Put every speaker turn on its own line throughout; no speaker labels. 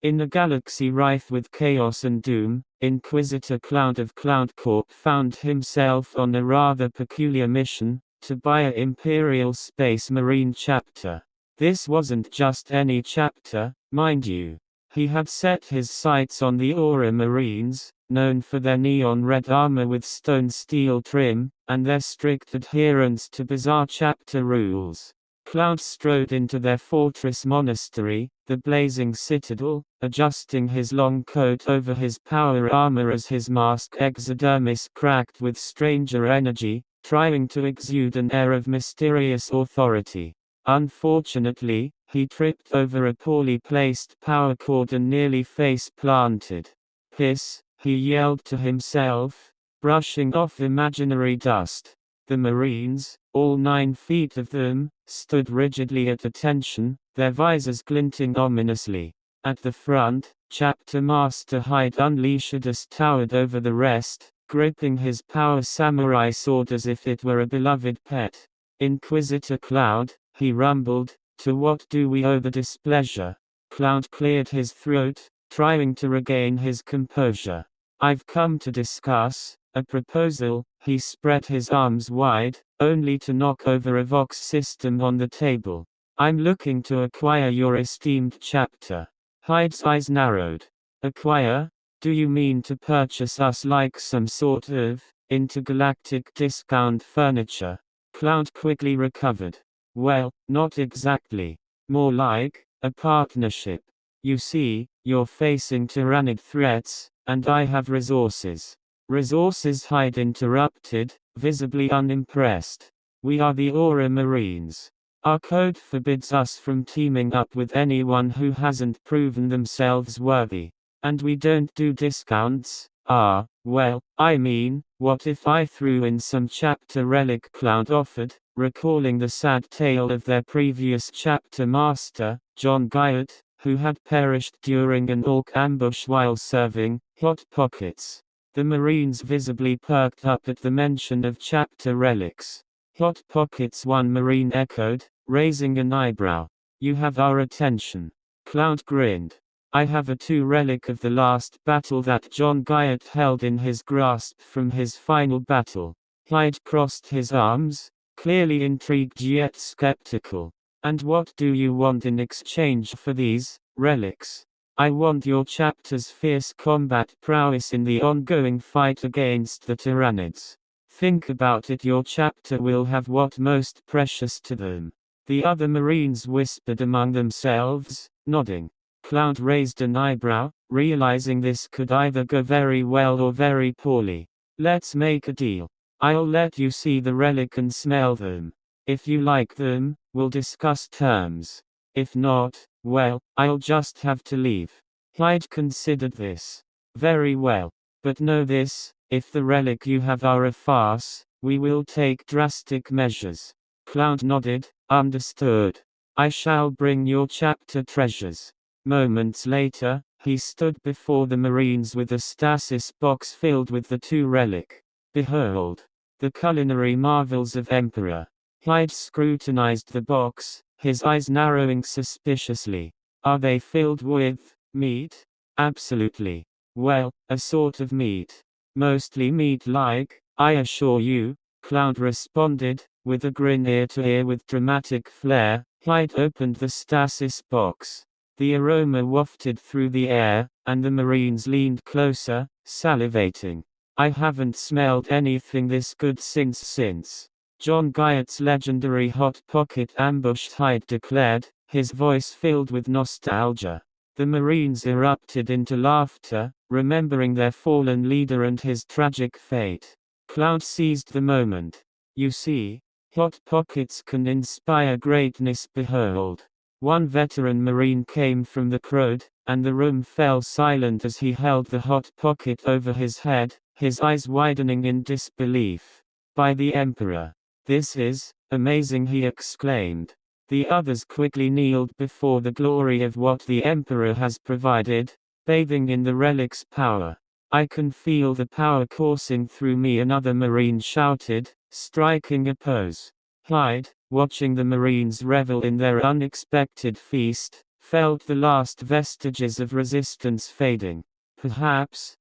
In a galaxy rife with chaos and doom, Inquisitor Cloud of Cloud Corp found himself on a rather peculiar mission, to buy a Imperial Space Marine chapter. This wasn't just any chapter, mind you. He had set his sights on the Aura Marines, known for their neon red armor with stone steel trim, and their strict adherence to bizarre chapter rules. Cloud strode into their fortress monastery, the blazing citadel, adjusting his long coat over his power armor as his mask exodermis cracked with stranger energy, trying to exude an air of mysterious authority. Unfortunately, he tripped over a poorly placed power cord and nearly face-planted. "Piss," he yelled to himself, brushing off imaginary dust. The Marines, all 9 feet of them, stood rigidly at attention, their visors glinting ominously. At the front, Chapter Master Hyde Unleashedus towered over the rest, gripping his power samurai sword as if it were a beloved pet. "Inquisitor Cloud," he rumbled, "to what do we owe the displeasure?" Cloud cleared his throat, trying to regain his composure. "I've come to discuss a proposal." He spread his arms wide, only to knock over a Vox system on the table. "I'm looking to acquire your esteemed chapter." Hyde's eyes narrowed. "Acquire? Do you mean to purchase us like some sort of intergalactic discount furniture?" Cloud quickly recovered. "Well, not exactly. More like a partnership. You see, you're facing tyrannid threats, and I have resources." "Resources?" Hyde interrupted, visibly unimpressed. "We are the Aura Marines. Our code forbids us from teaming up with anyone who hasn't proven themselves worthy. And we don't do discounts." Well, I mean, what if I threw in some chapter relic?" Cloud offered, recalling the sad tale of their previous chapter master, John Guyot, who had perished during an orc ambush while serving Hot Pockets. The Marines visibly perked up at the mention of chapter relics. "Hot Pockets?" one Marine echoed, raising an eyebrow. "You have our attention." Cloud grinned. "I have a 2 relic of the last battle that John Guyot held in his grasp from his final battle." Hyde crossed his arms, clearly intrigued yet skeptical. "And what do you want in exchange for these relics?" "I want your chapter's fierce combat prowess in the ongoing fight against the Tyrannids. Think about it, your chapter will have what most precious to them." The other Marines whispered among themselves, nodding. Cloud raised an eyebrow, realizing this could either go very well or very poorly. "Let's make a deal. I'll let you see the relic and smell them. If you like them, we'll discuss terms. If not, well, I'll just have to leave." Hyde considered this. "Very well. But know this, if the relic you have are a farce, we will take drastic measures." Cloud nodded, "Understood. I shall bring your chapter treasures." Moments later, he stood before the Marines with a stasis box filled with the 2 relic. "Behold, the culinary marvels of Emperor." Hyde scrutinized the box, his eyes narrowing suspiciously. "Are they filled with meat?" "Absolutely. Well, a sort of meat. Mostly meat-like, I assure you," Cloud responded, with a grin ear to ear with dramatic flair. Hyde opened the stasis box. The aroma wafted through the air, and the Marines leaned closer, salivating. "I haven't smelled anything this good since John Guyot's legendary Hot Pocket ambush," Hyde declared, his voice filled with nostalgia. The Marines erupted into laughter, remembering their fallen leader and his tragic fate. Cloud seized the moment. "You see, Hot Pockets can inspire greatness. Behold." One veteran Marine came from the crowd, and the room fell silent as he held the Hot Pocket over his head, his eyes widening in disbelief. "By the Emperor! This is amazing!" he exclaimed. The others quickly kneeled before the glory of what the Emperor has provided, bathing in the relic's power. "I can feel the power coursing through me," another Marine shouted, striking a pose. Hyde, watching the Marines revel in their unexpected feast, felt the last vestiges of resistance fading. Perhaps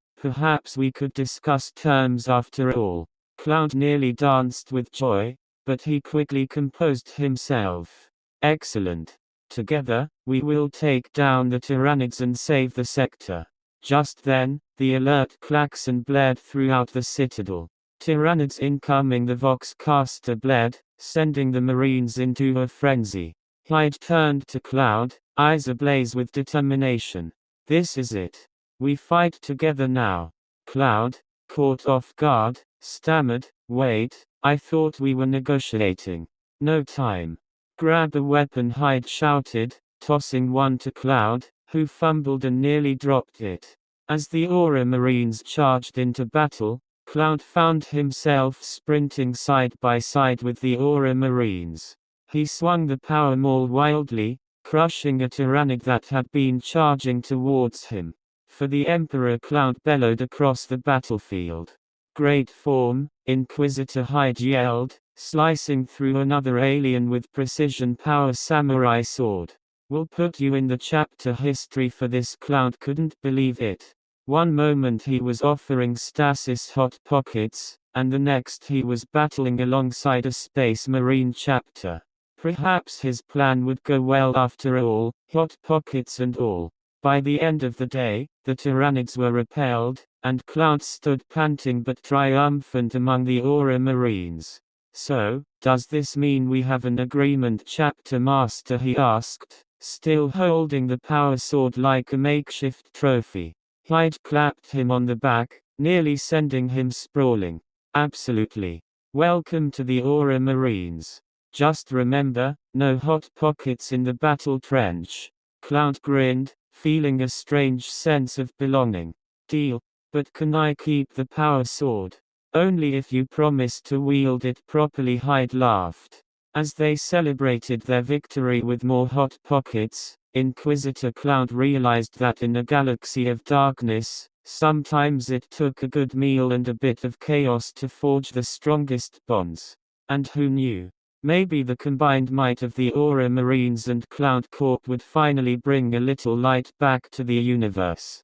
we could discuss terms after all. Cloud nearly danced with joy, but he quickly composed himself. Excellent. Together, we will take down the Tyrannids and save the sector. Just then, the alert klaxon blared throughout the citadel. Tyrannids incoming, the Voxcaster bled, sending the Marines into a frenzy. Hyde turned to Cloud, eyes ablaze with determination. This is it. We fight together now. Cloud, caught off guard, stammered, wait, I thought we were negotiating. No time. Grab a weapon, Hyde shouted, tossing one to Cloud, who fumbled and nearly dropped it. As the Aura Marines charged into battle, Cloud found himself sprinting side by side with the Aura Marines. He swung the power maul wildly, crushing a Tyrannid that had been charging towards him. For the Emperor, Cloud bellowed across the battlefield. Great form, Inquisitor, Hyde yelled, slicing through another alien with precision power samurai sword. We'll put you in the chapter history for this. Cloud couldn't believe it. One moment he was offering stasis hot pockets, and the next he was battling alongside a space marine chapter. Perhaps his plan would go well after all, hot pockets and all. By the end of the day, the Tyrannids were repelled, and Cloud stood panting but triumphant among the Aura Marines. So, does this mean we have an agreement, Chapter Master? He asked, still holding the power sword like a makeshift trophy. Hyde clapped him on the back, nearly sending him sprawling. Absolutely. Welcome to the Aura Marines. Just remember, no hot pockets in the battle trench. Cloud grinned, feeling a strange sense of belonging. Deal. But can I keep the power sword? Only if you promise to wield it properly, Hyde laughed. As they celebrated their victory with more hot pockets, Inquisitor Cloud realized that in a galaxy of darkness, sometimes it took a good meal and a bit of chaos to forge the strongest bonds. And who knew? Maybe the combined might of the Aura Marines and Cloud Corp would finally bring a little light back to the universe.